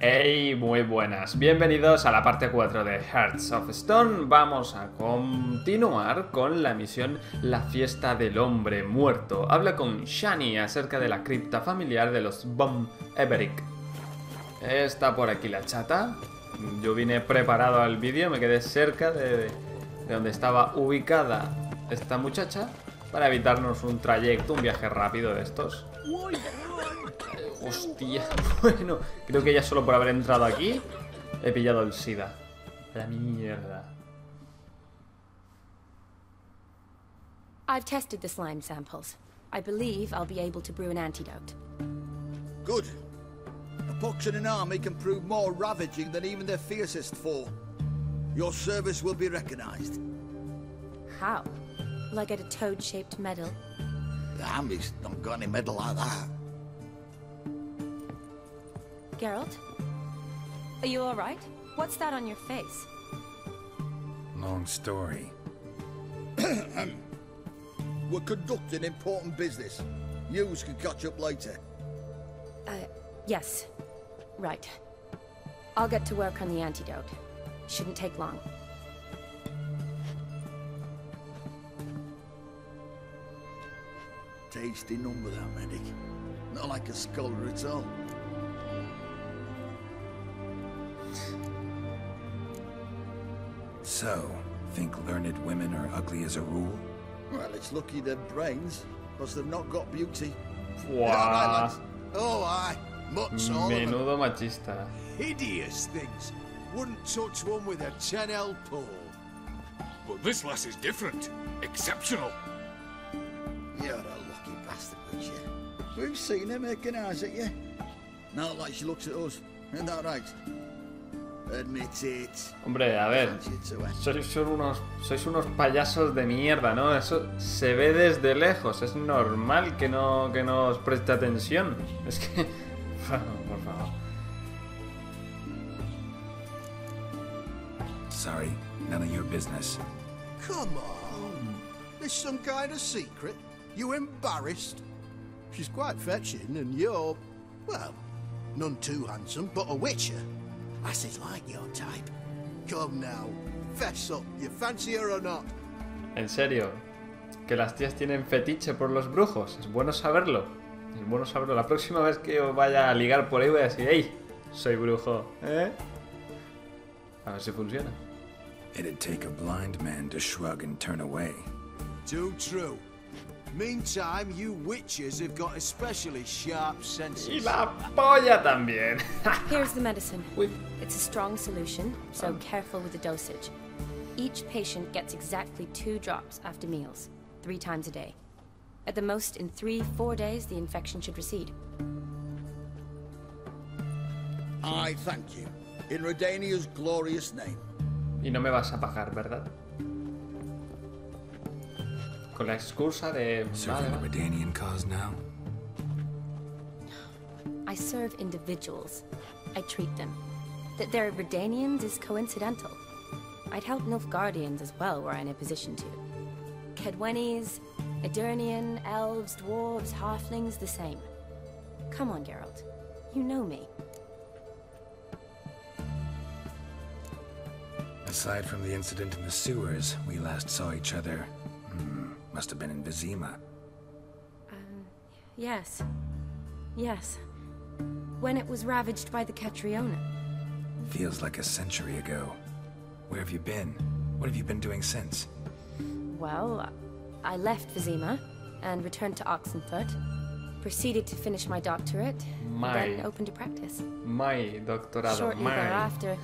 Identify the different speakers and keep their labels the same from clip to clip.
Speaker 1: Hey, muy buenas. Bienvenidos a la parte 4 de Hearts of Stone. Vamos a continuar con la misión La fiesta del hombre muerto. Habla con Shani acerca de la cripta familiar de los Von Everett. Está por aquí la chata. Yo vine preparado al vídeo, me quedé cerca de donde estaba ubicada esta muchacha para evitarnos un trayecto, un viaje rápido de estos. Hostia, bueno, creo que ya solo por haber entrado aquí he pillado el SIDA. La mierda.
Speaker 2: I've tested the slime samples. I believe I'll be able to brew an antidote.
Speaker 3: Good. A pox in an army can prove more ravaging than even their fiercest foe. Your service will be recognized.
Speaker 2: How? Will I get a toad-shaped medal?
Speaker 3: The army's not got any medal like that.
Speaker 2: Geralt? Are you alright? What's that on your face?
Speaker 4: Long story.
Speaker 3: We're conducting important business. Yous can catch up later.
Speaker 2: Yes. Right. I'll get to work on the antidote. Shouldn't take long.
Speaker 3: Tasty number, that medic. Not like a scholar at all.
Speaker 4: So, think learned women are ugly as a rule?
Speaker 3: Well, it's lucky they're brains, because they've not got beauty.
Speaker 1: Wow.
Speaker 3: Oh, aye. Mutts all of them.
Speaker 1: Menudo machista.
Speaker 5: Hideous things. Wouldn't touch one with a 10L pole. But this lass is different. Exceptional.
Speaker 3: You're a lucky bastard, would you? We've seen her making eyes at you. Not like she looks at us. Isn't that right? Admit it.
Speaker 1: Hombre, a ver, sois unos payasos de mierda, ¿no? Eso se ve desde lejos. Es normal que no os preste atención. Es que... por favor.
Speaker 4: Sorry, none of your business.
Speaker 5: Come on. There's some kind of secret. You embarrassed? She's quite fetching, and you're, well, none too handsome, but a witcher. Lasses like your type. Come now, fess up. You fancy her or not?
Speaker 1: En serio, que las tías tienen fetiche por los brujos. Es bueno saberlo. Es bueno saberlo. La próxima vez que os vaya a ligar por ahí voy a decir, hey, soy brujo. ¿Eh? A ver si funciona.
Speaker 4: It'd take a blind man to shrug and turn away.
Speaker 5: Too true. Meantime, you witches have got especially sharp senses.
Speaker 1: Y la polla también.
Speaker 2: Here's the medicine.
Speaker 1: Uy.
Speaker 2: It's a strong solution, so careful with the dosage. Each patient gets exactly 2 drops after meals, 3 times a day. At the most, in 3-4 days, the infection should recede.
Speaker 3: I thank you. In Redania's glorious name.
Speaker 1: Y no me vas a pagar, ¿verdad? Con la excusa de...
Speaker 4: Serving the Redanian cause now?
Speaker 2: I serve individuals. I treat them. That they're Redanians is coincidental. I'd help Nilfgaardians as well were I in a position to. Kedwenis, Edirnian, elves, dwarves, halflings, the same. Come on, Geralt. You know me.
Speaker 4: Aside from the incident in the sewers, we last saw each other. Must have been in Vizima.
Speaker 2: Yes. Yes. When it was ravaged by the Catriona.
Speaker 4: Feels like a century ago. Where have you been? What have you been doing since?
Speaker 2: Well, I left Vizima and returned to Oxenfurt. Proceeded to finish my doctorate, then opened a practice.
Speaker 1: My doctorado.
Speaker 2: Shortly thereafter,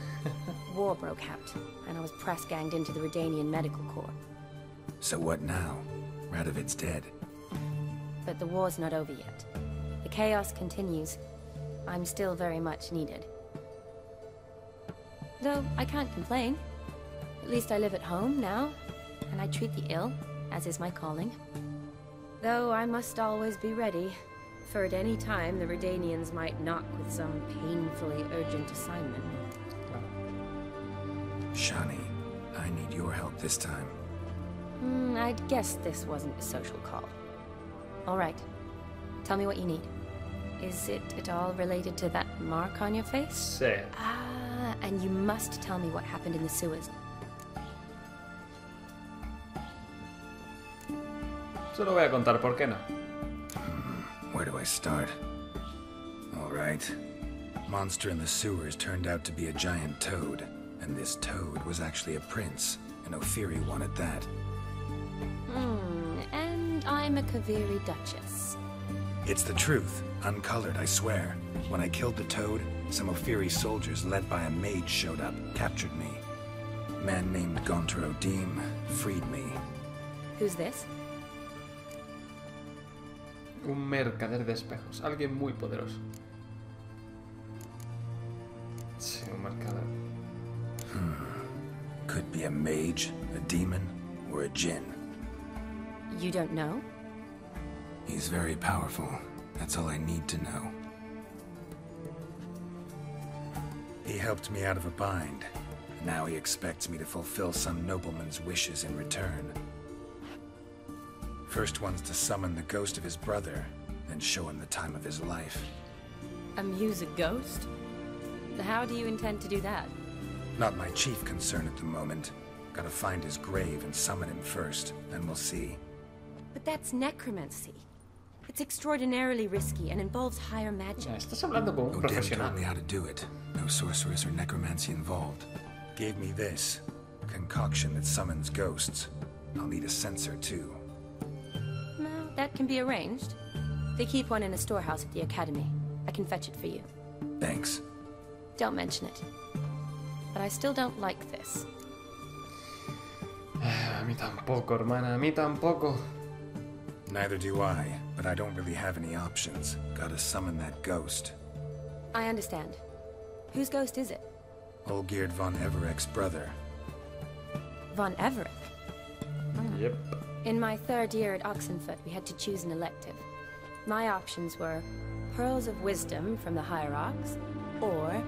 Speaker 2: war broke out, and I was press-ganged into the Redanian Medical Corps.
Speaker 4: So what now? Radovid's dead.
Speaker 2: But the war's not over yet. The chaos continues. I'm still very much needed. Though I can't complain. At least I live at home now, and I treat the ill, as is my calling. Though I must always be ready, for at any time the Redanians might knock with some painfully urgent assignment.
Speaker 4: Shani, I need your help this time.
Speaker 2: I'd guess this wasn't a social call. All right. Tell me what you need. Is it at all related to that mark on your face?
Speaker 1: Sí.
Speaker 2: Ah, and you must tell me what happened in the sewers.
Speaker 1: Solo voy a contar, ¿por qué no?
Speaker 4: Where do I start? All right. Monster in the sewers turned out to be a giant toad, and this toad was actually a prince, and Ophiri wanted that.
Speaker 2: And I'm a Kaviri duchess.
Speaker 4: It's the truth, uncolored, I swear. When I killed the toad, some Ophiri soldiers led by a mage showed up, captured me. A man named Gontro Deem freed me.
Speaker 2: Who's this?
Speaker 1: Un mercader de espejos. Alguien muy poderoso. Sí, un mercader.
Speaker 4: Could be a mage, a demon, or a djinn.
Speaker 2: You don't know?
Speaker 4: He's very powerful. That's all I need to know. He helped me out of a bind. Now he expects me to fulfill some nobleman's wishes in return. First one's to summon the ghost of his brother, then show him the time of his life.
Speaker 2: Amuse a ghost? How do you intend to do that?
Speaker 4: Not my chief concern at the moment. Gotta find his grave and summon him first, then we'll see.
Speaker 2: But that's necromancy. It's extraordinarily risky and involves higher magic.
Speaker 1: Estás hablando con un
Speaker 4: Odin
Speaker 1: profesional.
Speaker 4: told me how to do it. No sorceress or necromancy involved. Gave me this. Concoction that summons ghosts. I'll need a censer too.
Speaker 2: No, that can be arranged. They keep one in a storehouse at the academy. I can fetch it for you.
Speaker 4: Thanks.
Speaker 2: Don't mention it. But I still don't like this.
Speaker 1: A mí tampoco, hermana. A mí tampoco.
Speaker 4: Neither do I, but I don't really have any options. Gotta summon that ghost.
Speaker 2: I understand. Whose ghost is it?
Speaker 4: Olgierd von Evereck's brother.
Speaker 2: Von Everett.
Speaker 1: Yep.
Speaker 2: In my third year at Oxenfoot, we had to choose an elective. My options were Pearls of Wisdom from the Hierarchs, or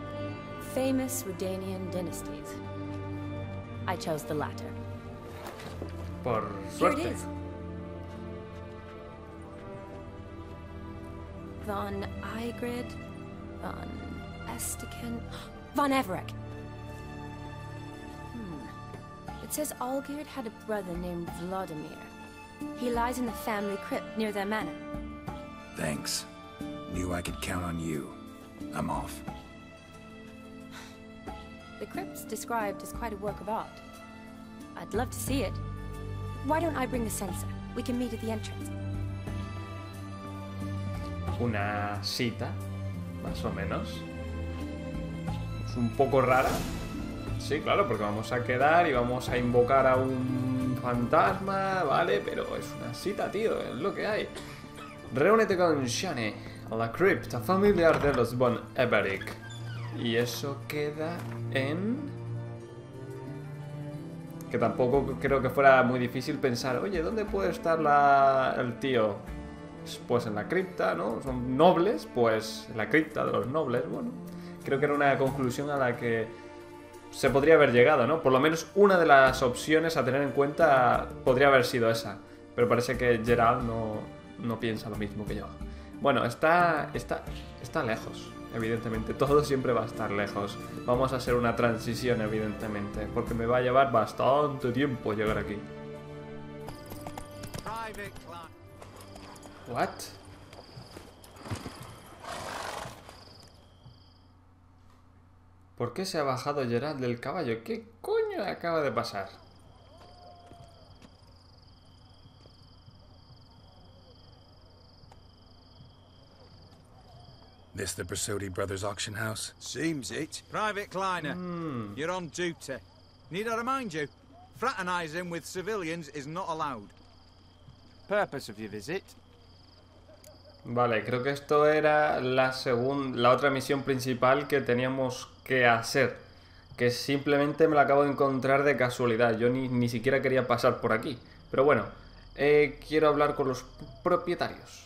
Speaker 2: famous Redanian dynasties. I chose the latter.
Speaker 1: Por
Speaker 2: Here it
Speaker 1: suerte.
Speaker 2: is. Von Igrid, Von Estiken, Von Everett. It says Olgierd had a brother named Vladimir. He lies in the family crypt near their manor.
Speaker 4: Thanks. Knew I could count on you. I'm off.
Speaker 2: The crypt's described as quite a work of art. I'd love to see it. Why don't I bring the censer? We can meet at the entrance.
Speaker 1: Una cita, más o menos. Es un poco rara. Sí, claro, porque vamos a quedar y vamos a invocar a un fantasma, ¿vale? Pero es una cita, tío, es lo que hay. Reúnete con Shani a la cripta familiar de los Von Everett. Y eso queda en... Que tampoco creo que fuera muy difícil pensar, oye, ¿dónde puede estar el tío? Pues en la cripta, ¿no? Son nobles, pues en la cripta de los nobles, bueno. Creo que era una conclusión a la que se podría haber llegado, ¿no? Por lo menos una de las opciones a tener en cuenta podría haber sido esa. Pero parece que Gerald no piensa lo mismo que yo. Bueno, está lejos, evidentemente. Todo siempre va a estar lejos. Vamos a hacer una transición, evidentemente. Porque me va a llevar bastante tiempo llegar aquí. What? ¿Por qué se ha bajado Gerald del caballo? ¿Qué coño acaba de pasar?
Speaker 4: This the Brasotti Brothers auction house?
Speaker 6: Seems it. Private Kleiner, you're on duty. Need I remind you, fraternizing with civilians is not allowed.
Speaker 7: Purpose of your visit?
Speaker 1: Vale, creo que esto era la otra misión principal que teníamos que hacer. Que simplemente me la acabo de encontrar de casualidad. Yo ni siquiera quería pasar por aquí. Pero bueno, quiero hablar con los propietarios.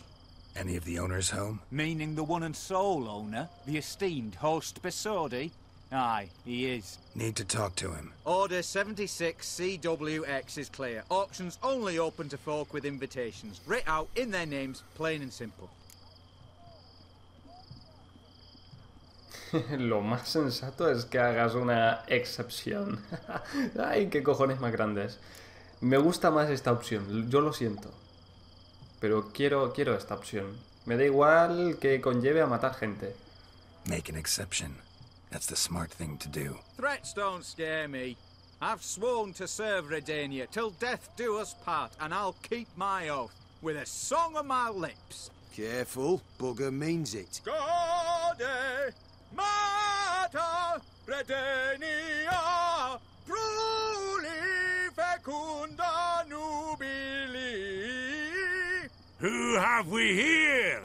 Speaker 4: Any of the owners home?
Speaker 7: Meaning the one and sole owner, the esteemed host Besodi? Aye, he is.
Speaker 4: Need to talk to him.
Speaker 6: Order 76 CWX is clear. Auctions only open to folk with invitations. Writ out in their names, plain and simple.
Speaker 1: Lo más sensato es que hagas una excepción. Ay, qué cojones más grandes. Me gusta más esta opción, yo lo siento. Pero quiero esta opción. Me da igual que conlleve a matar gente.
Speaker 4: Make an exception. That's the smart thing to do.
Speaker 6: Threats don't scare me. I've sworn to serve Redania till death do us part, and I'll keep my oath with a song on my lips.
Speaker 5: Careful, bugger means it.
Speaker 6: Gode Mata Redania Pruli Fecunda Nubili.
Speaker 8: Who have we here?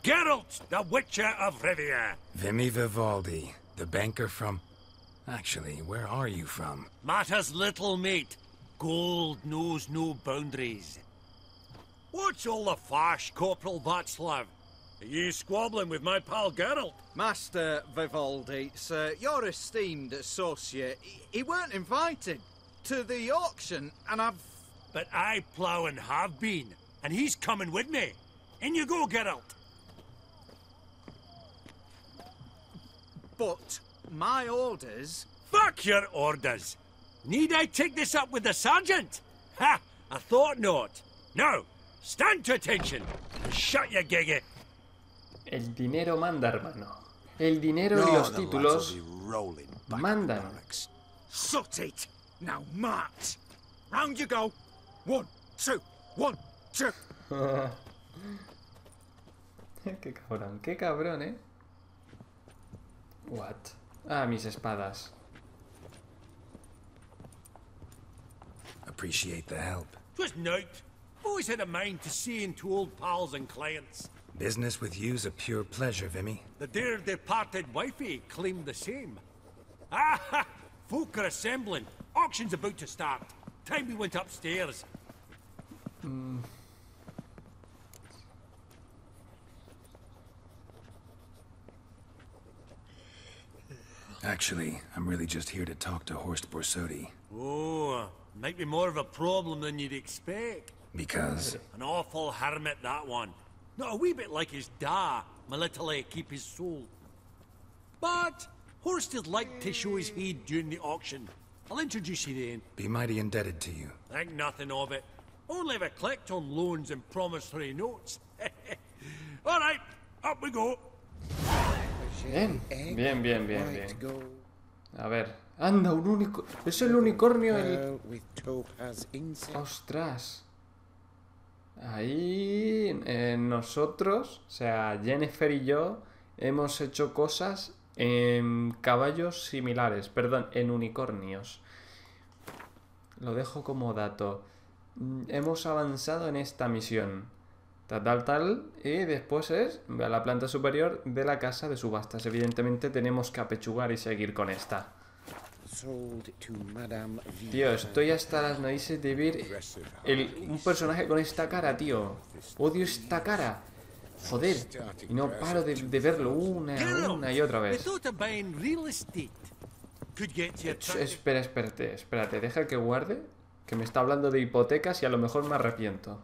Speaker 8: Geralt, the Witcher of Rivia.
Speaker 4: Vimy Vivaldi, the banker from... Actually, where are you from?
Speaker 8: Matters little, mate. Gold knows no boundaries. What's all the fash, Corporal Václav? Are you squabbling with my pal Geralt?
Speaker 6: Master Vivaldi, sir, your esteemed associate, he weren't invited to the auction, and I've...
Speaker 8: But I plough and have been, and he's coming with me. In you go, Geralt.
Speaker 6: But my orders...
Speaker 8: Fuck your orders. Need I take this up with the sergeant? Ha! I thought not. Now, stand to attention. Shut your giggy.
Speaker 1: El dinero manda, hermano. El dinero y los títulos mandan.
Speaker 6: Sort it! Now march! Round you go! 1, 2, 1, 2.
Speaker 1: Qué cabrón, ¿eh? What? Ah, mis espadas.
Speaker 4: Appreciate the help.
Speaker 8: 'Twas nought. Always had a mind to see into old pals and clients.
Speaker 4: Business with you's a pure pleasure, Vimy.
Speaker 8: The dear departed wifey claimed the same. Ah ha! Folk are assembling. Auction's about to start. Time we went upstairs.
Speaker 4: Actually, I'm really just here to talk to Horst Borsodi.
Speaker 8: Oh, might be more of a problem than you'd expect.
Speaker 4: Because?
Speaker 8: An awful hermit, that one. Not a wee bit like his da, my little keep his soul. But Horst would like to show his heed during the auction. I'll introduce you then.
Speaker 4: Be mighty indebted to you.
Speaker 8: Think nothing of it. Only ever collect on loans and promissory notes. All right, up we go.
Speaker 1: Bien. A ver. Anda, un único... Es el unicornio el... Ostras. Ahí... nosotros, o sea, Jennifer y yo, hemos hecho cosas en caballos similares. Perdón, en unicornios. Lo dejo como dato. Hemos avanzado en esta misión. Tal. Y después es a la planta superior de la casa de subastas. Evidentemente tenemos que apechugar y seguir con esta. Tío, estoy hasta las narices de ver un personaje con esta cara, tío. Odio esta cara. Joder. Y no paro de verlo una y otra vez. Espérate. Deja que guarde. Que me está hablando de hipotecas y a lo mejor me arrepiento.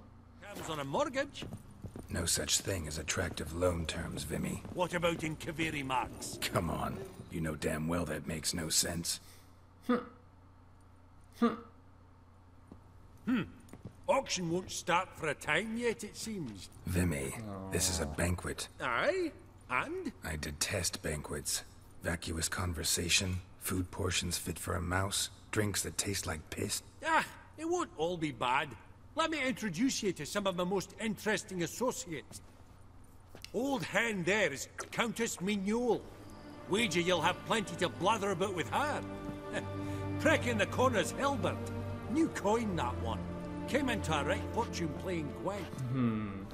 Speaker 4: No such thing as attractive loan terms, Vimy.
Speaker 8: What about in Kaveri Marks?
Speaker 4: Come on. You know damn well that makes no sense.
Speaker 8: Auction won't start for a time yet, it seems.
Speaker 4: Vimy, this is a banquet.
Speaker 8: Aye? And?
Speaker 4: I detest banquets. Vacuous conversation, food portions fit for a mouse, drinks that taste like piss.
Speaker 8: Ah, it won't all be bad. Let me introduce you to some of my most interesting associates. Old hen there is Countess Mignol. Wager you'll have plenty to blather about with her. Prick in the corner's Hilbert. New coin, that one. Came into a right fortune playing Gwent.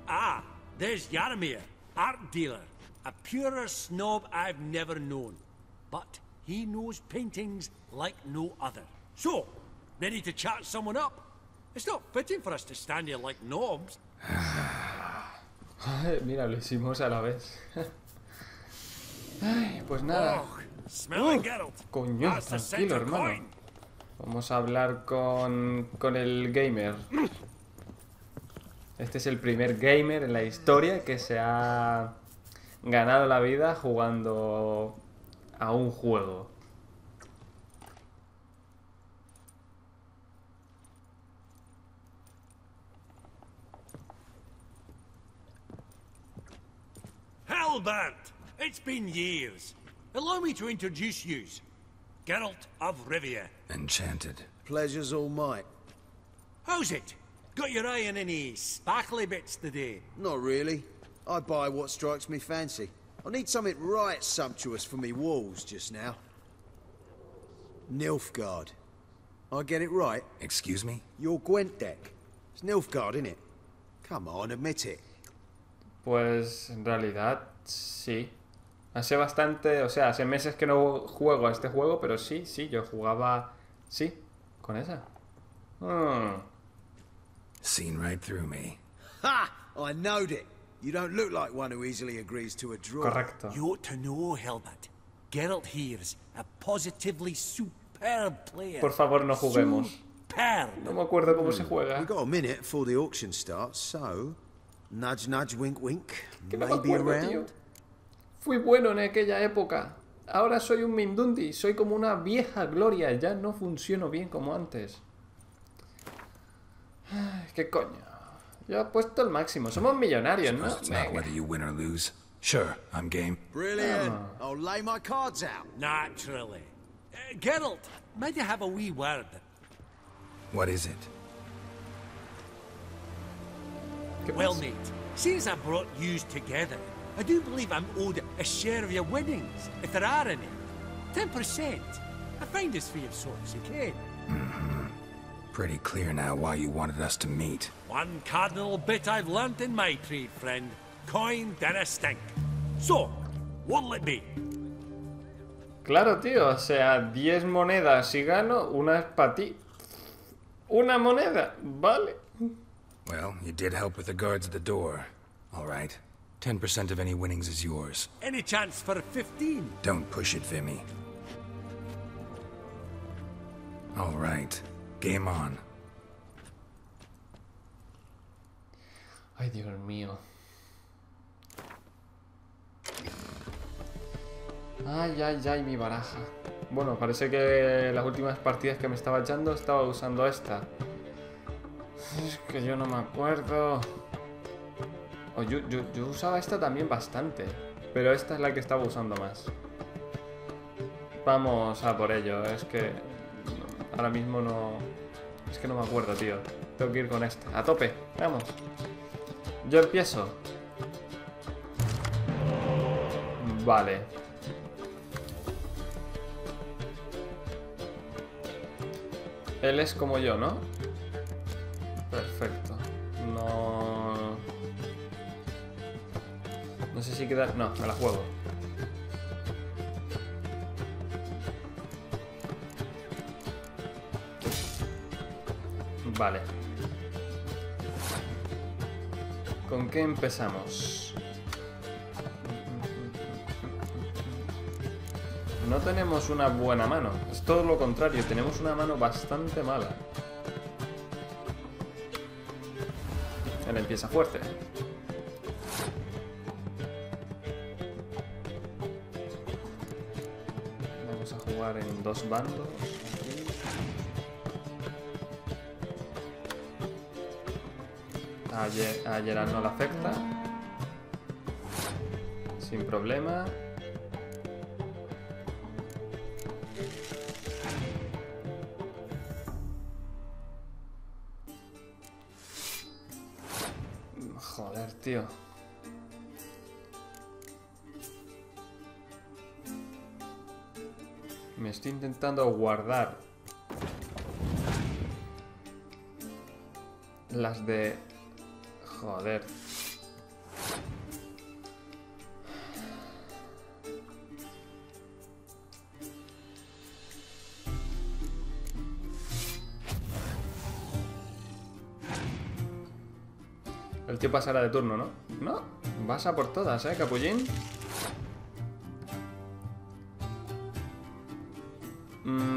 Speaker 8: Ah, there's Yaromir, art dealer. A purer snob I've never known. But he knows paintings like no other. So, ready to chat someone up? It's not fitting for us to stand here like knobs.
Speaker 1: Mira, lo hicimos a la vez. Ay, pues nada. Coño, tranquilo, hermano. Vamos a hablar con el gamer. Este es el primer gamer en la historia que se ha ganado la vida jugando a un juego.
Speaker 8: Halbert! It's been years. Allow me to introduce yous. Geralt of Rivia.
Speaker 4: Enchanted.
Speaker 5: Pleasure's all mine.
Speaker 8: How's it? Got your eye on any sparkly bits today?
Speaker 5: Not really. I buy what strikes me fancy. I need something right sumptuous for me walls just now. Nilfgaard. I get it right?
Speaker 4: Excuse me?
Speaker 5: Your Gwent deck. It's Nilfgaard, innit? Come on, admit it.
Speaker 1: Pues en realidad sí. Hace bastante, o sea, hace meses que no juego a este juego, pero sí, yo jugaba, sí, con esa.
Speaker 4: Seen right through me.
Speaker 5: Ha! I knowed it. You don't look like one who easily agrees to a draw.
Speaker 1: Correcto.
Speaker 8: You ought to know, Halbert. Geralt here's a positively superb player.
Speaker 1: Por favor, no juguemos.
Speaker 8: Superb.
Speaker 1: No me acuerdo cómo se juega.
Speaker 5: We've got a minute before the auction starts, so... Nudge, nudge, wink, wink.
Speaker 1: Que no me
Speaker 5: Maybe
Speaker 1: acuerdo, tío.
Speaker 5: around.
Speaker 1: Fui bueno en aquella época. Ahora soy un mindundi. Soy como una vieja gloria. Ya no funciono bien como antes. Ay, ¿qué coño? Yo he puesto el máximo. Somos millonarios, ¿no?
Speaker 4: It's not whether you win or lose. Sure, I'm game.
Speaker 5: Brilliant. I'll lay my cards out.
Speaker 8: Naturally. Geralt, might you have a wee word?
Speaker 4: What is it?
Speaker 1: ¿Qué
Speaker 8: Well,
Speaker 1: pasa?
Speaker 8: mate, since I brought yous together, I do believe I'm owed a share of your winnings, if there are any. 10%. I find this for your sorts, okay?
Speaker 4: Pretty clear now why you wanted us to meet.
Speaker 8: One cardinal bit I've learnt in my trade, friend. Coin dinna stink. So, what'll it be?
Speaker 1: Claro, tío. O sea, 10 monedas si gano, una es para ti. Una moneda, vale.
Speaker 4: Well, you did help with the guards at the door. All right. 10% of any winnings is yours.
Speaker 8: Any chance for 15?
Speaker 4: Don't push it, Vimy. All right. Game on.
Speaker 1: Ay, Dios mío. Ay, mi baraja. Bueno, parece que las últimas partidas que me estaba echando estaba usando esta. Es que yo no me acuerdo. Oh, yo usaba esta también bastante, pero esta es la que estaba usando más. Vamos a por ello. Es que ahora mismo no... Es que no me acuerdo, tío. Tengo que ir con esta. A tope. Vamos. Yo empiezo. Vale. Él es como yo, ¿no? Perfecto. No sé si queda... No, me la juego. Vale. ¿Con qué empezamos? No tenemos una buena mano. Es todo lo contrario. Tenemos una mano bastante mala. Él empieza fuerte. Vamos a jugar en dos bandos. A Gerard no le afecta. Sin problema. Joder, tío. Me estoy intentando guardar las de... Joder. El tío pasará de turno, ¿no? No, vas a por todas, capullín.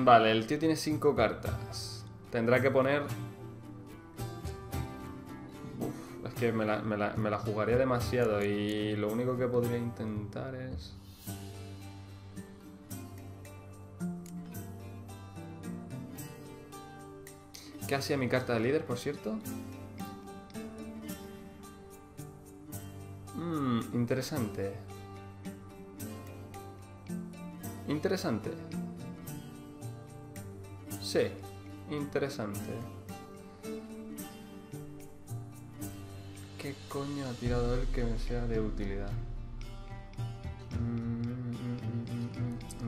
Speaker 1: Vale, el tío tiene 5 cartas. Tendrá que poner... Uf, es que me la jugaría demasiado y lo único que podría intentar es... ¿Qué hacía mi carta de líder, por cierto? Interesante. Interesante. Sí, interesante. ¿Qué coño ha tirado él que me sea de utilidad?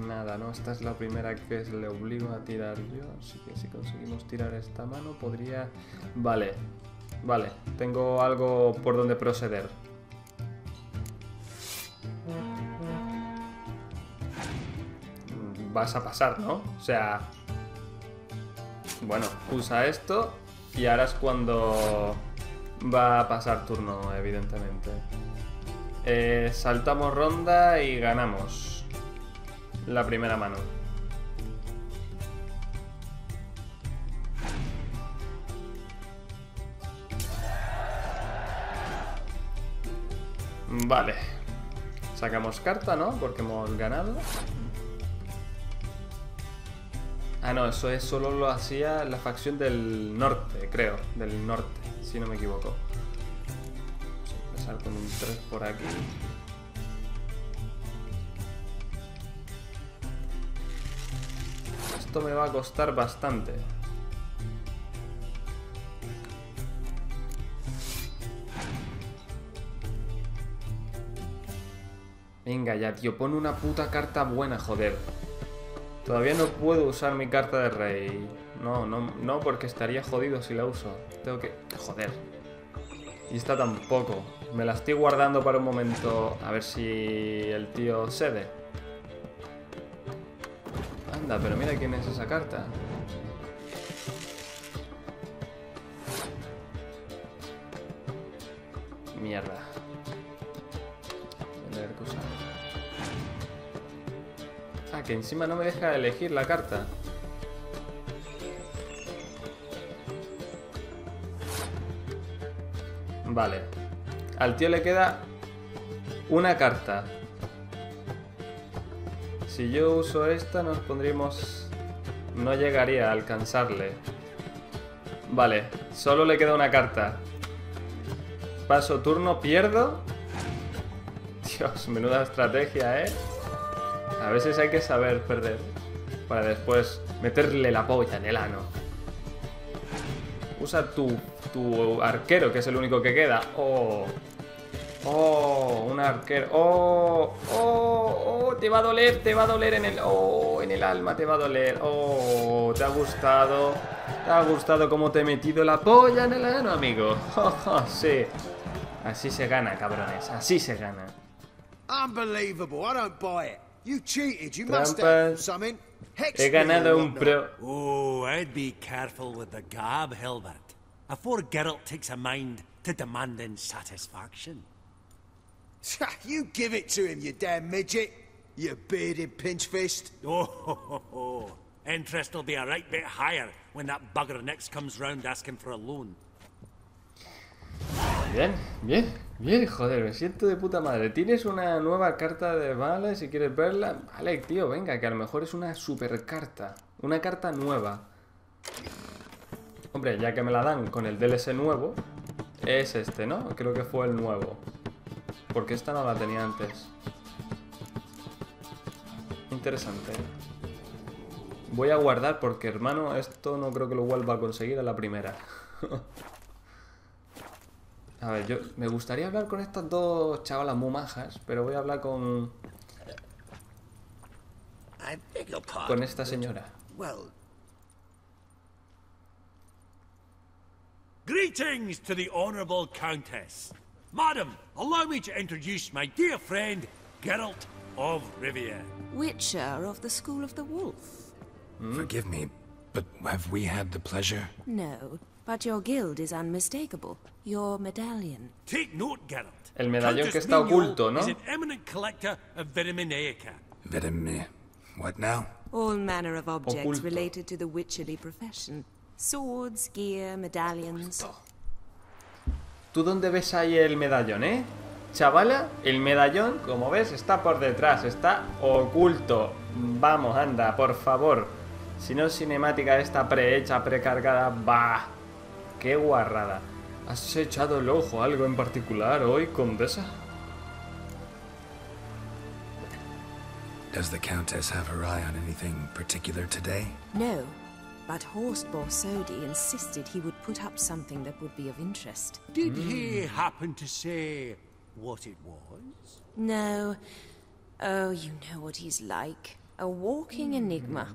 Speaker 1: Nada, ¿no? Esta es la primera que le obligo a tirar yo. Así que si conseguimos tirar esta mano podría... Vale, vale. Tengo algo por donde proceder. Vas a pasar, ¿no? O sea... Bueno, usa esto y ahora es cuando va a pasar turno, evidentemente. Saltamos ronda y ganamos la primera mano. Vale. Sacamos carta, ¿no? Porque hemos ganado. Ah, no, eso es solo lo hacía la facción del norte, creo. Del norte, si no me equivoco. Vamos a empezar con un 3 por aquí. Esto me va a costar bastante. Venga ya, tío, pon una puta carta buena, joder. Todavía no puedo usar mi carta de rey. No, porque estaría jodido si la uso. Tengo que... Joder. Y esta tampoco. Me la estoy guardando para un momento. A ver si el tío cede. Anda, pero mira quién es esa carta. Mierda. Voy a tener que usar. Ah, que encima no me deja elegir la carta. Vale. Al tío le queda una carta. Si yo uso esta nos pondríamos... No llegaría a alcanzarle. Vale, solo le queda una carta. Paso turno, pierdo. Dios, menuda estrategia, ¿eh? A veces hay que saber perder para después meterle la polla en el ano. Usa tu arquero, que es el único que queda. Oh, un arquero. Te va a doler en el... Oh, en el alma te va a doler. Oh, ¿te ha gustado? ¿Te ha gustado cómo te he metido la polla en el ano, amigo? Sí. Así se gana, cabrones. Así se gana.
Speaker 5: Unbelievable, I don't buy it. You cheated, you must have something.
Speaker 1: He ganado un pro.
Speaker 8: Oh, I'd be careful with the gab, Hilbert, afore Geralt takes a mind to demanding satisfaction.
Speaker 5: You give it to him, you damn midget. You bearded pinchfist.
Speaker 8: Oh, interest will be a right bit higher when that bugger next comes round asking for a loan.
Speaker 1: Bien, joder, me siento de puta madre. Tienes una nueva carta de... Vale, si quieres verla. Vale, tío, venga, que a lo mejor es una super carta. Una carta nueva. Hombre, ya que me la dan con el DLC nuevo, es este, ¿no? Creo que fue el nuevo. Porque esta no la tenía antes. Interesante. Voy a guardar porque, hermano, esto no creo que lo vuelva a conseguir a la primera. A ver, me gustaría hablar con estas dos chavalas muy majas, pero voy a hablar con esta señora.
Speaker 8: Greetings to the Honourable Countess. Madam, allow me to introduce my dear friend, Geralt of Rivia.
Speaker 9: Witcher of the School of the Wolf.
Speaker 4: Forgive me, but have we had the pleasure?
Speaker 9: No, but your guild is unmistakable. Your medallion.
Speaker 8: Take note, Geralt.
Speaker 1: El medallón que está oculto, ¿no?
Speaker 8: Is an eminent collector of Vitaminaica.
Speaker 4: What now?
Speaker 9: All manner of objects
Speaker 1: Oculto.
Speaker 9: related to the witcherly profession. Swords, gear, medallions.
Speaker 1: ¿Tú dónde ves ahí el medallón, chavala? El medallón, como ves, está por detrás, está oculto. Vamos, anda, por favor. Si no, cinemática esta prehecha, precargada. Bah, qué guarrada. ¿Has echado el ojo a algo en particular hoy, condesa?
Speaker 4: Does the Countess have her eye on anything particular today?
Speaker 9: No, but Horst Borsodi insisted he would put up something that would be of interest.
Speaker 8: Did he happen to say what it was?
Speaker 9: No. Oh, you know what he's like. A walking enigma.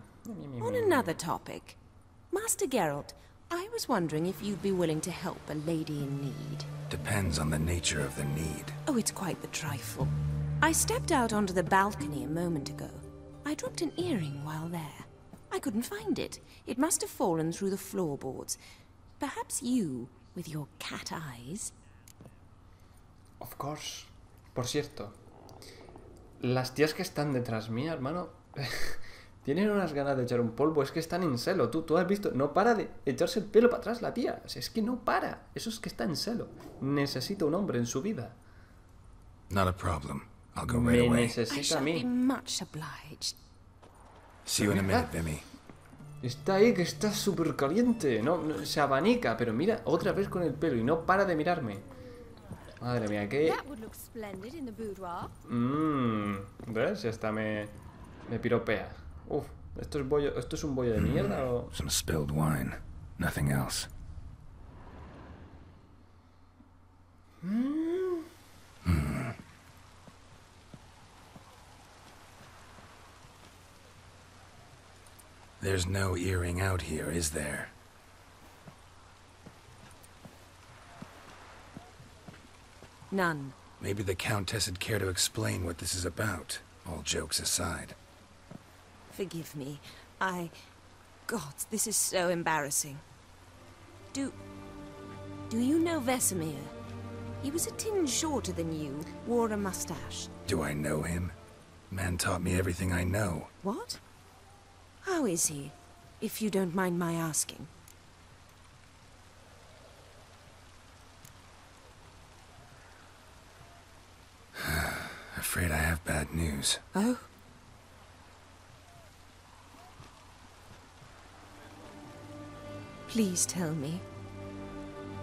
Speaker 9: On another topic. Master Geralt, I was wondering if you'd be willing to help a lady in need.
Speaker 4: Depends on the nature of the need.
Speaker 9: Oh, it's quite the trifle. I stepped out onto the balcony a moment ago. I dropped an earring while there. I couldn't find it. It must have fallen through the floorboards. Perhaps you, with your cat eyes...
Speaker 1: Of course. Por cierto, las tías que están detrás mía, hermano, tienen unas ganas de echar un polvo. Es que están en celo. Tú has visto, no para de echarse el pelo para atrás la tía. O sea, es que no para. Eso es que está en celo. Necesita un hombre en su vida.
Speaker 4: Not a problem. I'll go right away.
Speaker 1: Necesita a mí.
Speaker 9: Much obliged.
Speaker 4: See you in a minute, Vimy.
Speaker 1: Está ahí que está súper caliente. No, se abanica, pero mira, otra vez con el pelo y no para de mirarme. Madre mía, ¿qué? ¿Ves? Esta me piropea. Uf, ¿esto es un bollo de mierda o...?
Speaker 4: Some spilled wine. Nothing else. There's no earring out here, is there?
Speaker 9: None.
Speaker 4: Maybe the Countess would care to explain what this is about, all jokes aside.
Speaker 9: Forgive me. God, this is so embarrassing. Do you know Vesemir? He was a tinge shorter than you, wore a mustache.
Speaker 4: Do I know him? Man taught me everything I know.
Speaker 9: What? How is he, if you don't mind my asking?
Speaker 4: Afraid I have bad news.
Speaker 9: Oh? Please tell me.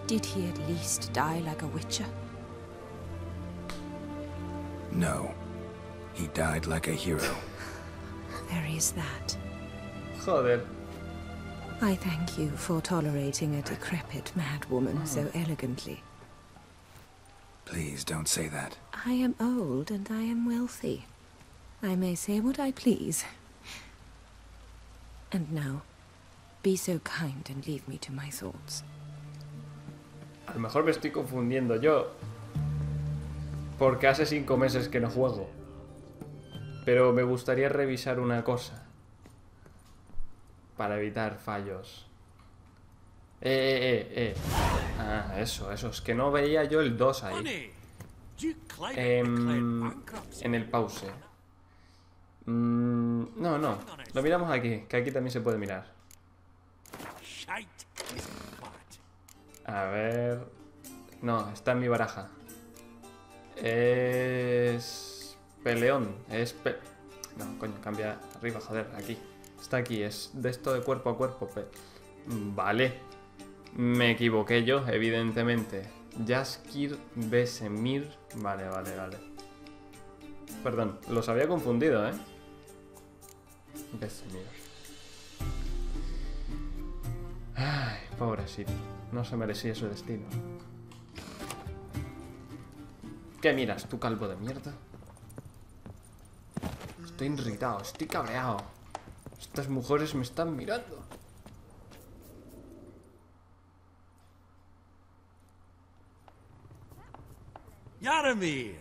Speaker 9: Did he at least die like a witcher?
Speaker 4: No. He died like a hero.
Speaker 9: There is that.
Speaker 1: Joder.
Speaker 9: I thank you for tolerating a decrepit madwoman so elegantly.
Speaker 4: Please don't say that.
Speaker 9: I am old and I am wealthy. I may say what I please. And now, be so kind and leave me to my thoughts.
Speaker 1: A lo mejor me estoy confundiendo yo. Porque hace 5 meses que no juego. Pero me gustaría revisar una cosa. Para evitar fallos. Ah, eso. Es que no veía yo el 2 ahí. En el pause. No. Lo miramos aquí. Que aquí también se puede mirar. A ver... No, está en mi baraja. Es... Peleón. No, coño, cambia arriba, joder, aquí. Está aquí, es de esto de cuerpo a cuerpo. Vale. Me equivoqué yo, evidentemente. Jaskir Vesemir. Vale. Perdón, los había confundido, Vesemir. Ay, pobrecito. No se merecía su destino. ¿Qué miras, tú calvo de mierda? Estoy irritado, estoy cabreado. Estas mujeres me están mirando.
Speaker 8: Yaramir,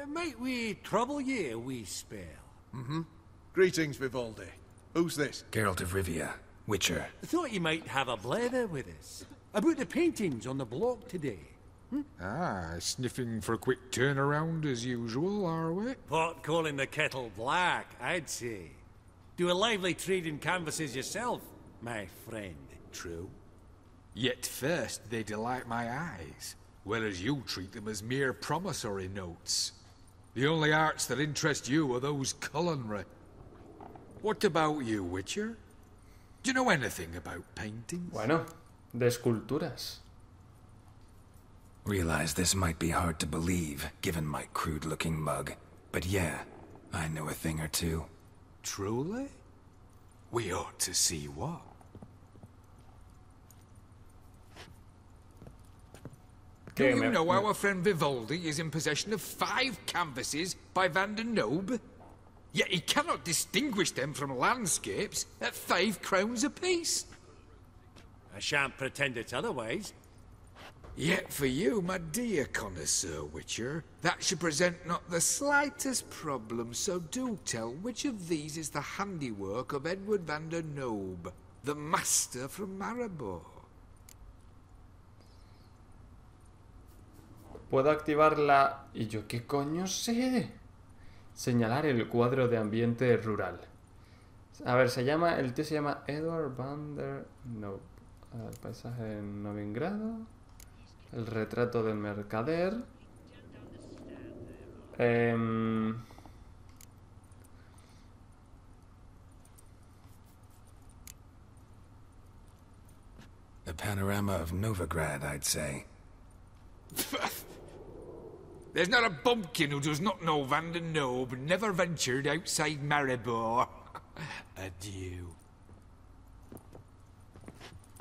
Speaker 8: might we trouble ye a wee spell?
Speaker 5: Greetings, Vivaldi. Who's this?
Speaker 4: Geralt of Rivia, Witcher.
Speaker 8: Thought you might have a blather with us. About the paintings on the block today.
Speaker 10: Ah, sniffing for a quick turnaround as usual, are we?
Speaker 8: Pot calling the kettle black, I'd say. Do a lively trade in canvases yourself, my friend.
Speaker 10: True. Yet first they delight my eyes. whereas you treat them as mere promissory notes. The only arts that interest you are those culinary. What about you, Witcher? Do you know anything about paintings?
Speaker 1: Bueno, de esculturas.
Speaker 4: Realize this might be hard to believe, given my crude-looking mug. But yeah, I know a thing or two.
Speaker 10: Truly? We ought to see what. Do you know our friend Vivaldi is in possession of 5 canvases by Van der Nobe? Yet he cannot distinguish them from landscapes at 5 crowns apiece.
Speaker 8: I shan't pretend it's otherwise.
Speaker 10: Yet for you, my dear connoisseur Witcher, that should present not the slightest problem, so do tell which of these is the handiwork of Edward van der Nobe, the master from Maribor.
Speaker 1: Puedo activar la... ¿Y yo qué coño sé? Señalar el cuadro de ambiente rural. A ver, el tío se llama Edward van der Nobe. El paisaje en Novigrado. El retrato del mercader.
Speaker 4: A panorama of Novigrad, I'd say.
Speaker 10: There's not a bumpkin who does not know Van der Nobe never ventured outside Maribor. Adieu.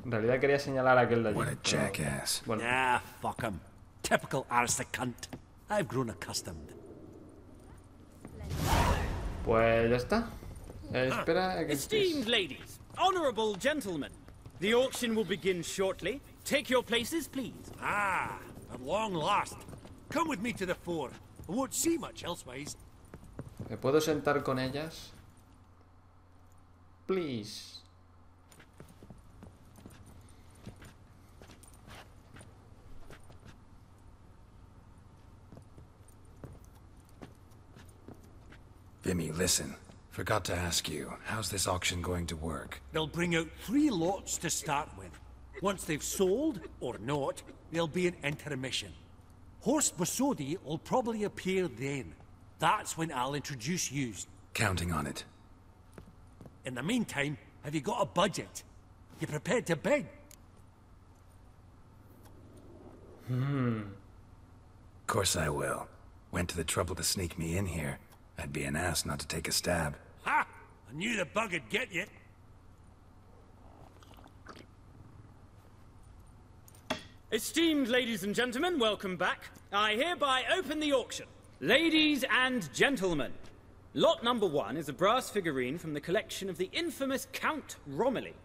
Speaker 1: En realidad quería señalar aquel de allí.
Speaker 4: What a jackass.
Speaker 1: Bueno.
Speaker 8: Nah, fuck him. Typical aristocrat. I've grown accustomed.
Speaker 1: Pues ya está. Espera que...
Speaker 11: Esteemed ladies, honourable gentlemen, the auction will begin shortly. Take your places, please.
Speaker 8: Ah, at long last. Come with me to the fore. I won't see much elsewise.
Speaker 1: ¿Me puedo sentar con ellas? Please.
Speaker 4: Vimy, listen. Forgot to ask you, how's this auction going to work?
Speaker 8: They'll bring out 3 lots to start with. Once they've sold, or not, there'll be an intermission. Horst Bosodi will probably appear then. That's when I'll introduce yous.
Speaker 4: Counting on it.
Speaker 8: In the meantime, have you got a budget? You prepared to bid?
Speaker 4: Course I will. Went to the trouble to sneak me in here. I'd be an ass not to take a stab.
Speaker 8: Ha! I knew the bug'd get you.
Speaker 11: Esteemed ladies and gentlemen, welcome back. I hereby open the auction. Ladies and gentlemen, lot number 1 is a brass figurine from the collection of the infamous Count Romilly.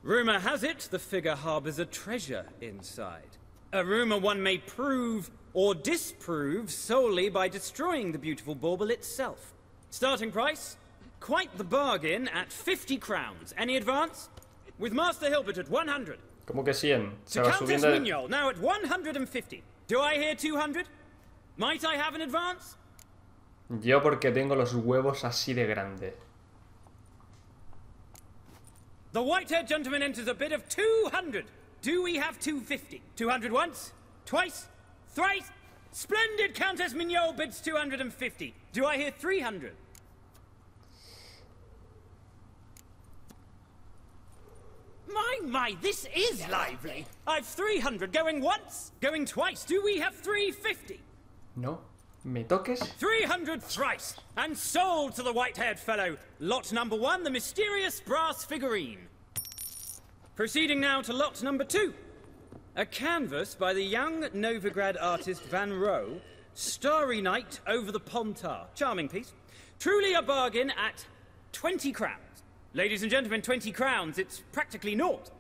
Speaker 11: Rumour has it the figure harbours a treasure inside. A rumour one may prove or disprove solely by destroying the beautiful bauble itself. Starting price? Quite the bargain at 50 crowns. Any advance? With Master Hilbert at 100.
Speaker 1: ¿Cómo que 100? Se
Speaker 11: To
Speaker 1: va
Speaker 11: Countess
Speaker 1: subiendo...
Speaker 11: Mignol, now at 150. Do I hear 200? Might I have an advance?
Speaker 1: Yo porque tengo los huevos así de grande.
Speaker 11: The white-haired gentleman enters a bid of 200. Do we have 250? 200 once? Twice? Thrice? Splendid! Countess Mignol bids 250. Do I hear 300? My, this is lively. I've 300 going once, going twice. Do we have 350?
Speaker 1: No. ¿Me toques?
Speaker 11: 300 thrice, and sold to the white-haired fellow. Lot number 1, the mysterious brass figurine. Proceeding now to lot number 2. A canvas by the young Novigrad artist Van Rohe, Starry Night over the Pontar. Charming piece. Truly a bargain at 20 crowns. Ladies and gentlemen, 20 crowns, it's practically naught.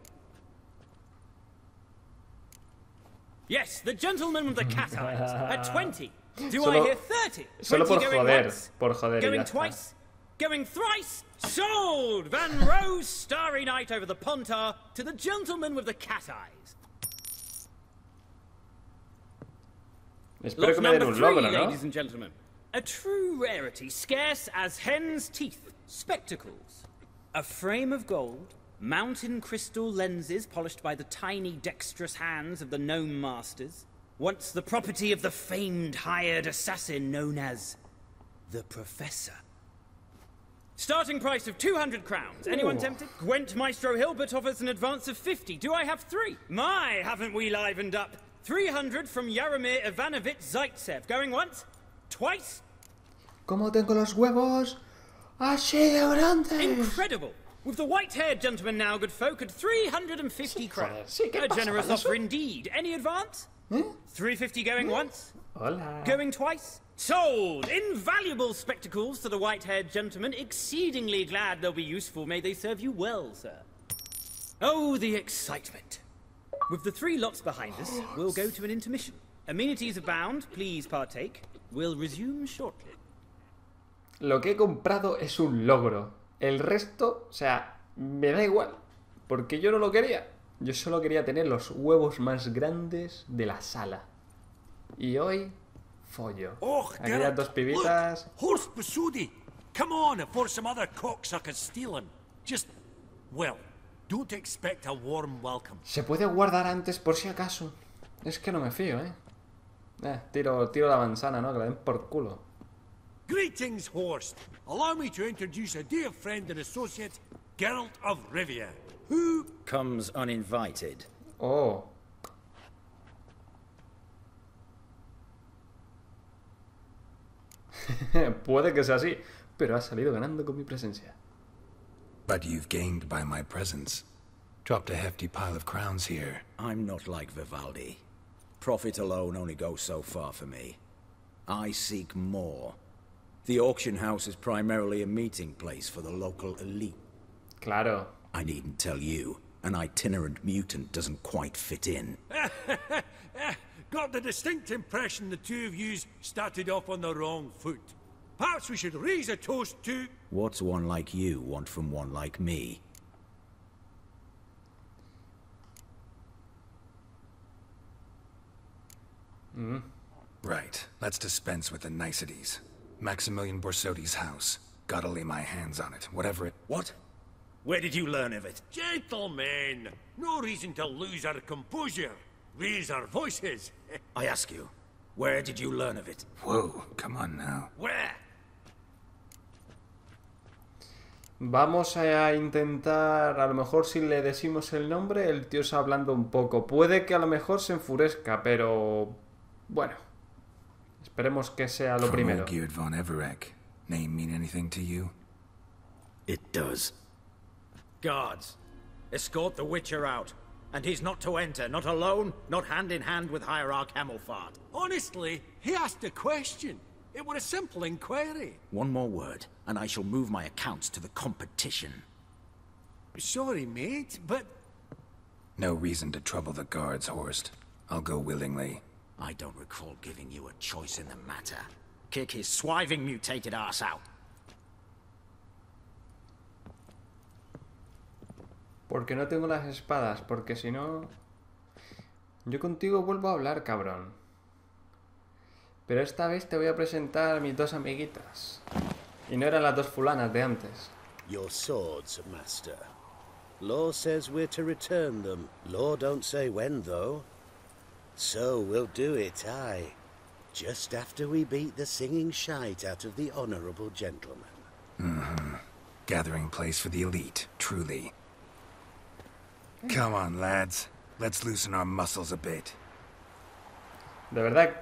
Speaker 11: Yes, the gentleman with the cat eyes at 20. Do I hear 30?
Speaker 1: Solo
Speaker 11: 20
Speaker 1: por
Speaker 11: going
Speaker 1: joder,
Speaker 11: once,
Speaker 1: por joder.
Speaker 11: going twice, going thrice. Sold! Van Rohe's Starry Night over the Pontar to the gentleman with the cat eyes.
Speaker 1: Espero que me den un logro, ¿no?
Speaker 11: Ladies and gentlemen. A true rarity, scarce as hen's teeth. Spectacles. A frame of gold, mountain crystal lenses polished by the tiny dexterous hands of the gnome masters, once the property of the famed hired assassin known as the Professor. Starting price of 200 crowns. Anyone tempted? Gwent Maestro Hilbert offers an advance of 50. Do I have 3? My, haven't we livened up? 300 from Yaromir Ivanovich Zaitsev. Going once? Twice?
Speaker 1: ¿Cómo tengo los huevos? Así de grandes.
Speaker 11: Incredible. With the white-haired gentleman now, good folk, at 350 crowns. A generous offer indeed. Any advance? 350 going once?
Speaker 1: Hola.
Speaker 11: Going twice? Sold! Invaluable spectacles to the white-haired gentleman. Exceedingly glad they'll be useful. May they serve you well, sir. Oh, the excitement. With the 3 lots behind us, we'll go to an intermission. Amenities abound. Please partake. We'll resume shortly.
Speaker 1: Lo que he comprado es un logro. El resto, o sea, me da igual. Porque yo no lo quería. Yo solo quería tener los huevos más grandes de la sala. Y hoy... follo. Aquellas 2 pibitas.
Speaker 8: Horse Basudi! Come on before some other cocksuckers steal him. Just, well, don't expect a warm welcome.
Speaker 1: Se puede guardar antes por si acaso. Es que no me fío, tiro la manzana, ¿no? Que la den por culo.
Speaker 8: Greetings, Horst. Allow me to introduce a dear friend and associate, Geralt of Rivia, who
Speaker 12: comes uninvited.
Speaker 1: Oh. Puede que sea así, pero ha salido ganando con mi presencia.
Speaker 4: But you've gained by my presence. Dropped a hefty pile of crowns here.
Speaker 12: I'm not like Vivaldi. Profit alone only goes so far for me. I seek more. The auction house is primarily a meeting place for the local elite.
Speaker 1: Claro.
Speaker 12: I needn't tell you, an itinerant mutant doesn't quite fit in.
Speaker 8: Got the distinct impression the two of yous started off on the wrong foot. Perhaps we should raise a toast to...
Speaker 12: What's one like you want from one like me?
Speaker 4: Right. Let's dispense with the niceties. Maximilian Borsodi's house. Gotta lay my hands on it, whatever it...
Speaker 12: What? Where did you learn of it?
Speaker 8: Gentlemen, no reason to lose our composure. Raise our voices.
Speaker 12: I ask you, where did you learn of it?
Speaker 4: Whoa, come on now.
Speaker 8: Where?
Speaker 1: Vamos a intentar, a lo mejor si le decimos el nombre, el tío está hablando un poco. Puede que a lo mejor se enfurezca, pero... bueno. Esperemos que sea lo primero.
Speaker 4: Geert von Everek. Name mean anything to you?
Speaker 12: It does.
Speaker 6: Guards, escort the Witcher out. And he's not to enter, not alone, not hand in hand with Hierarch Hamelfart.
Speaker 8: Honestly, he asked a question. It was a simple inquiry.
Speaker 12: One more word, and I shall move my accounts to the competition.
Speaker 8: Sorry, mate, but...
Speaker 4: No reason to trouble the guards, Horst. I'll go willingly.
Speaker 12: I don't recall giving you a choice in the matter. Kick his swiving mutated ass out.
Speaker 1: Porque no tengo las espadas, porque si no... Yo contigo vuelvo a hablar, cabrón. Pero esta vez te voy a presentar a mis 2 amiguitas. Y no eran las 2 fulanas de antes.
Speaker 13: Your swords, master. Law says we're to return them. Law don't say when, though. So we'll do it, aye. Just after we beat the singing shite out of the honorable gentleman.
Speaker 4: Gathering place for the elite, truly. Come on, lads. Let's loosen our muscles a bit.
Speaker 1: ¿De verdad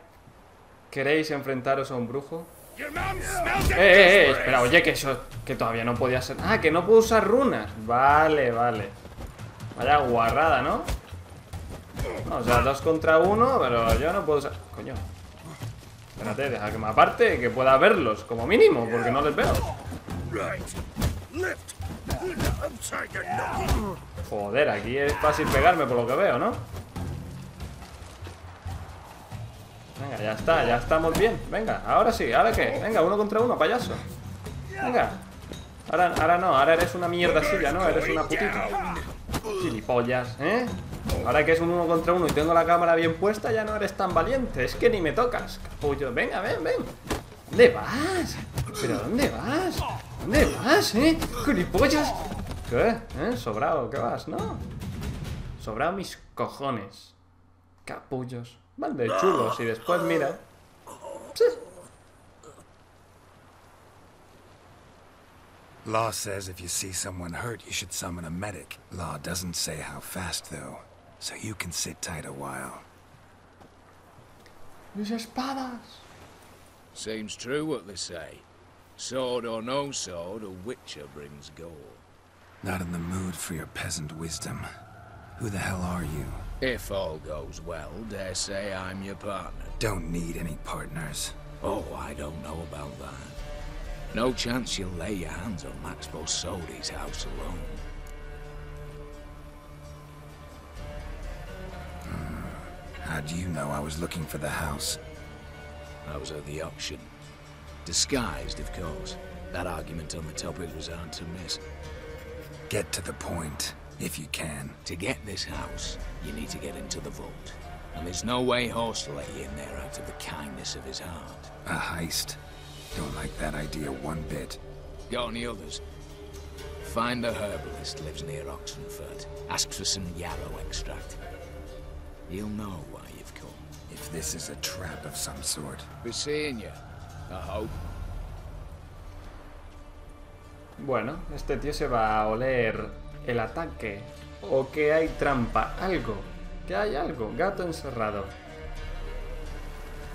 Speaker 1: queréis enfrentaros a un brujo? Espera, oye, que eso... que todavía no podía ser... Ah, que no puedo usar runas. Vale, vale. Vaya guarrada, ¿no? No, o sea, 2 contra 1, pero yo no puedo usar... Coño. Espérate, deja que me aparte y que pueda verlos, como mínimo, porque no les veo. Joder, aquí es fácil pegarme por lo que veo, ¿no? Venga, ya estamos bien. Venga, ahora sí, ¿ahora qué? Venga, 1 contra 1, payaso. Venga. Ahora no, ahora eres una mierda silla, ¿no? Eres una putita. Gilipollas, ¿eh? Ahora que es un 1 contra 1 y tengo la cámara bien puesta, ya no eres tan valiente. Es que ni me tocas, capullo. Venga, ven. ¿Dónde vas? ¿Pero dónde vas? ¿Dónde vas, gilipollas? ¿Qué? Sobrado, ¿qué vas? No. Sobrado mis cojones. Capullos. Van de chulos y después mira.
Speaker 4: Law says if you see someone hurt, you should summon a medic. Law doesn't say how fast, though, so you can sit tight a while.
Speaker 1: Mis espadas.
Speaker 10: Seems true what they say. Sword or no sword, a witcher brings gore.
Speaker 4: Not in the mood for your peasant wisdom. Who the hell are you?
Speaker 10: If all goes well, dare say I'm your partner.
Speaker 4: Don't need any partners.
Speaker 10: Oh, I don't know about that. No chance you'll lay your hands on Max Bosodi's house alone.
Speaker 4: How do you know I was looking for the house?
Speaker 10: I was at the auction. Disguised, of course. That argument on the topic was hard to miss.
Speaker 4: Get to the point, if you can.
Speaker 10: To get this house, you need to get into the vault. And there's no way Horst will let you in there out of the kindness of his heart.
Speaker 4: A heist? Don't like that idea one bit.
Speaker 10: Got any others? Find a herbalist lives near Oxenfurt. Ask for some yarrow extract. He'll know why you've come.
Speaker 4: If this is a trap of some sort.
Speaker 10: Be seeing you, I hope.
Speaker 1: Bueno, este tío se va a oler el ataque. O que hay trampa. Algo. Que hay algo. Gato encerrado.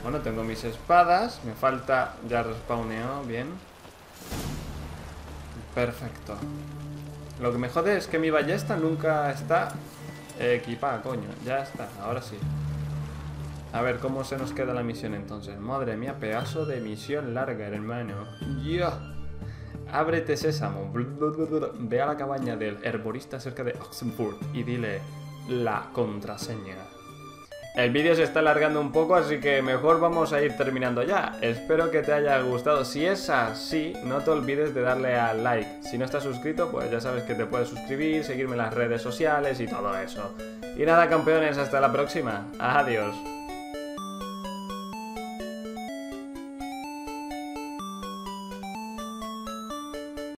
Speaker 1: Bueno, tengo mis espadas. Me falta... Ya respawneo. Bien. Perfecto. Lo que me jode es que mi ballesta nunca está equipada, coño. Ya está, ahora sí. A ver, ¿cómo se nos queda la misión entonces? Madre mía, pedazo de misión larga, hermano. ¡Ya! Ábrete sésamo. Ve a la cabaña del herborista cerca de Oxenfurt y dile la contraseña. El vídeo se está alargando un poco, así que mejor vamos a ir terminando ya. Espero que te haya gustado. Si es así, no te olvides de darle al like. Si no estás suscrito, pues ya sabes que te puedes suscribir, seguirme en las redes sociales y todo eso. Y nada, campeones, hasta la próxima. Adiós.